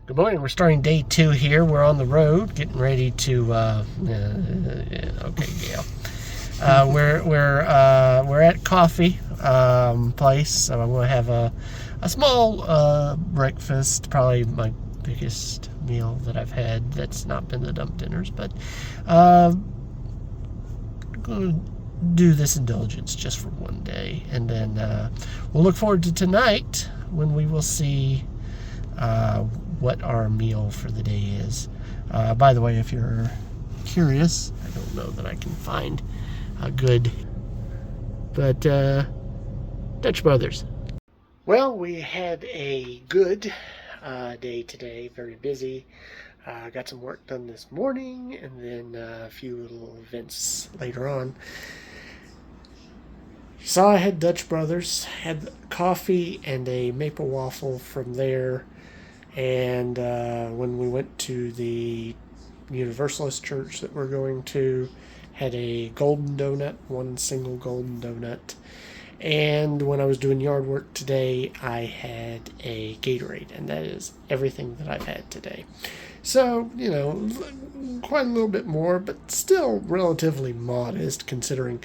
Good morning. We're starting day 2 here. We're on the road, getting ready to. Okay, Gail. We're at coffee place, so I'm going to have a small breakfast. Probably my biggest meal that I've had. That's not been the dump dinners, but I'm going to do this indulgence just for one day, and then we'll look forward to tonight when we will see what our meal for the day is. By the way, if you're curious, I don't know that I can find a good, but Dutch Brothers. Well, we had a good day today, very busy. Got some work done this morning, and then a few little events later on. So I had Dutch Brothers, had coffee and a maple waffle from there. And when we went to the Universalist church that we're going to, had a golden donut, one single golden donut. And when I was doing yard work today, I had a Gatorade, and that is everything that I've had today. So, quite a little bit more, but still relatively modest considering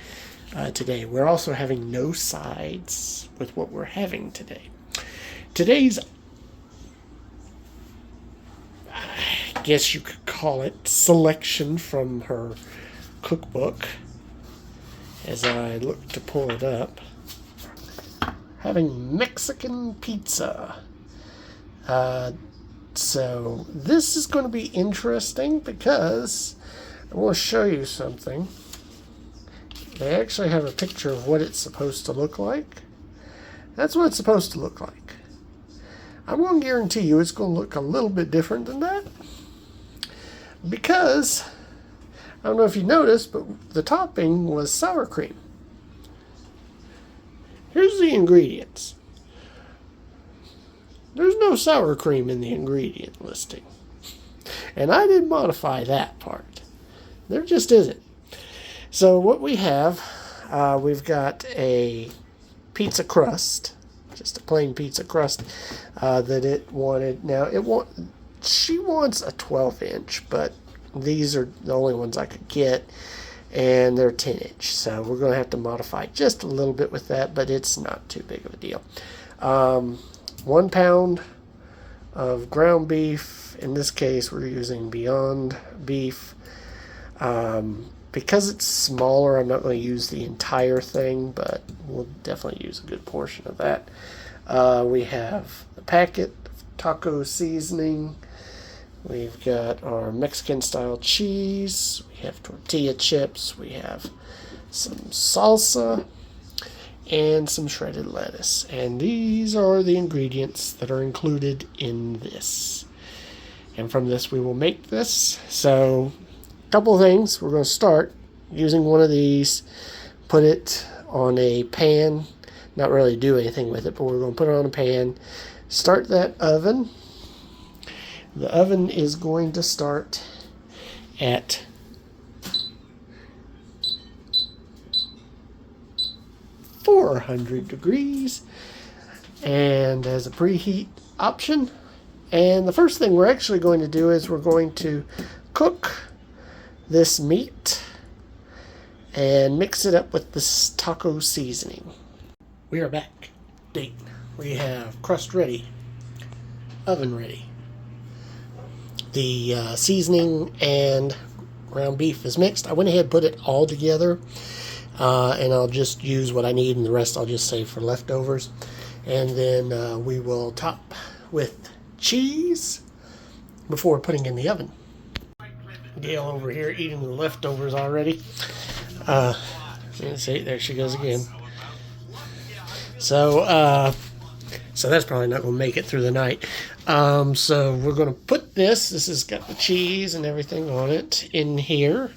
today. We're also having no sides with what we're having today. Today's, I guess you could call it, selection from her cookbook, as I look to pull it up, having Mexican pizza. So this is going to be interesting because I want to show you something. They actually have a picture of what it's supposed to look like. That's what it's supposed to look like. I'm going to guarantee you it's going to look a little bit different than that, because I don't know if you noticed, but the topping was sour cream. Here's the ingredients. There's no sour cream in the ingredient listing. And I did modify that part. There just isn't. So what we have, we've got a pizza crust, just a plain pizza crust that it wanted. Now she wants a 12-inch, but these are the only ones I could get, and they're 10-inch. So we're going to have to modify just a little bit with that, but it's not too big of a deal. 1 pound of ground beef. In this case, we're using Beyond Beef. Because it's smaller, I'm not going to use the entire thing, but we'll definitely use a good portion of that. We have a packet of taco seasoning. We've got our Mexican-style cheese. We have tortilla chips. We have some salsa and some shredded lettuce. And these are the ingredients that are included in this. And from this, we will make this. So, a couple of things. We're going to start using one of these, put it on a pan, not really do anything with it, but we're going to put it on a pan, start that oven. The oven is going to start at 400 degrees and as a preheat option. And the first thing we're actually going to do is we're going to cook this meat and mix it up with this taco seasoning. We are back. Date. We have crust ready, oven ready. The seasoning and ground beef is mixed. I went ahead and put it all together, and I'll just use what I need, and the rest I'll just save for leftovers. And then we will top with cheese before putting in the oven. Gail over here eating the leftovers already. See, there she goes again. So that's probably not going to make it through the night. So we're going to put this has got the cheese and everything on it, in here,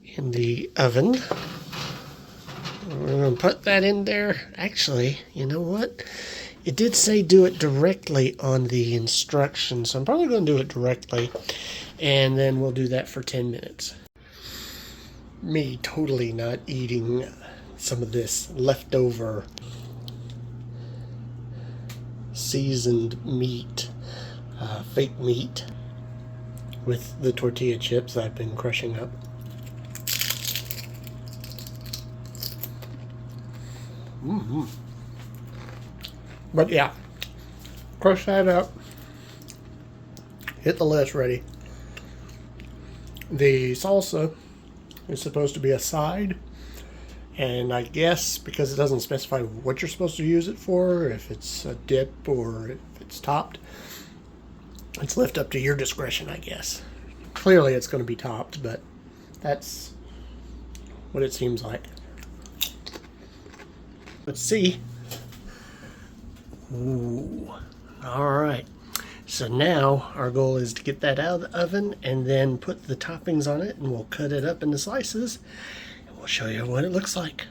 in the oven. We're going to put that in there. Actually, you know what? It did say do it directly on the instructions, so I'm probably going to do it directly, and then we'll do that for 10 minutes. Me totally not eating some of this leftover seasoned meat. fake meat with the tortilla chips I've been crushing up. But yeah, crush that up. Hit the lettuce ready. The salsa is supposed to be a side, and I guess because it doesn't specify what you're supposed to use it for, if it's a dip or if it's topped, it's left up to your discretion, I guess. Clearly it's going to be topped, but that's what it seems like. Let's see. Ooh, all right. So now our goal is to get that out of the oven and then put the toppings on it, and we'll cut it up into slices and we'll show you what it looks like.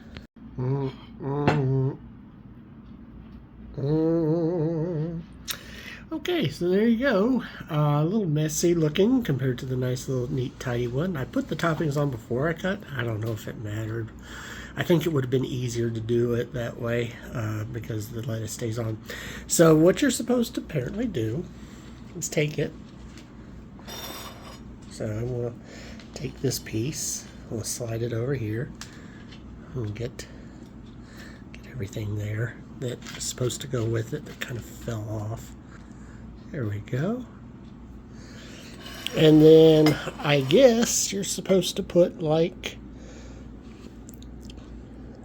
Okay, so there you go. A little messy looking compared to the nice little neat tidy one. I put the toppings on before I cut. I don't know if it mattered. I think it would have been easier to do it that way because the lettuce stays on. So what you're supposed to apparently do is take it. So I'm going to take this piece. We'll slide it over here and get everything there that's supposed to go with it that kind of fell off. There we go. And then I guess you're supposed to put like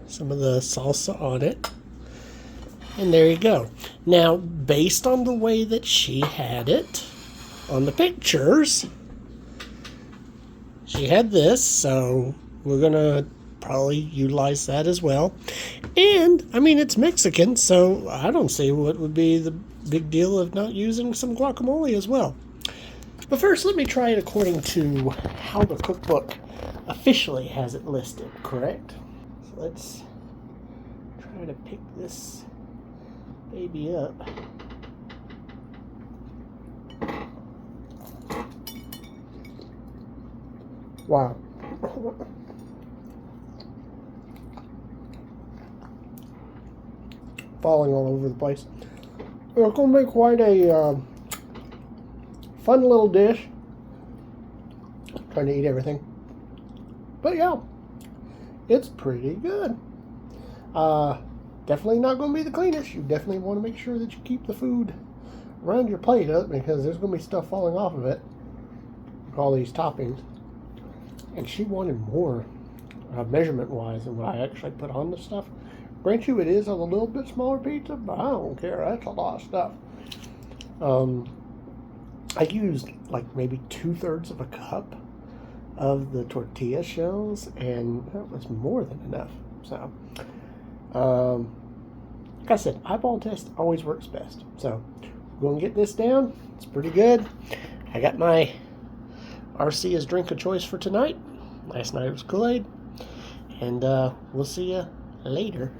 some of the salsa on it. And there you go. Now, based on the way that she had it on the pictures, she had this, so we're gonna probably utilize that as well. And I mean, it's Mexican, so I don't see what would be the big deal of not using some guacamole as well. But first, let me try it according to how the cookbook officially has it listed, correct? So let's try to pick this baby up. Wow. Falling all over the place. It's going to be quite a fun little dish. Trying to eat everything. But yeah, it's pretty good. Definitely not going to be the cleanest. You definitely want to make sure that you keep the food around your plate up because there's going to be stuff falling off of it. All these toppings. And she wanted more measurement-wise than what I actually put on the stuff. Grant you, it is a little bit smaller pizza, but I don't care. That's a lot of stuff. I used like maybe 2/3 of a cup of the tortilla shells, and that was more than enough. So, like I said, eyeball test always works best. So, we're going to get this down. It's pretty good. I got my RC's drink of choice for tonight. Last night was Kool-Aid. And we'll see you later.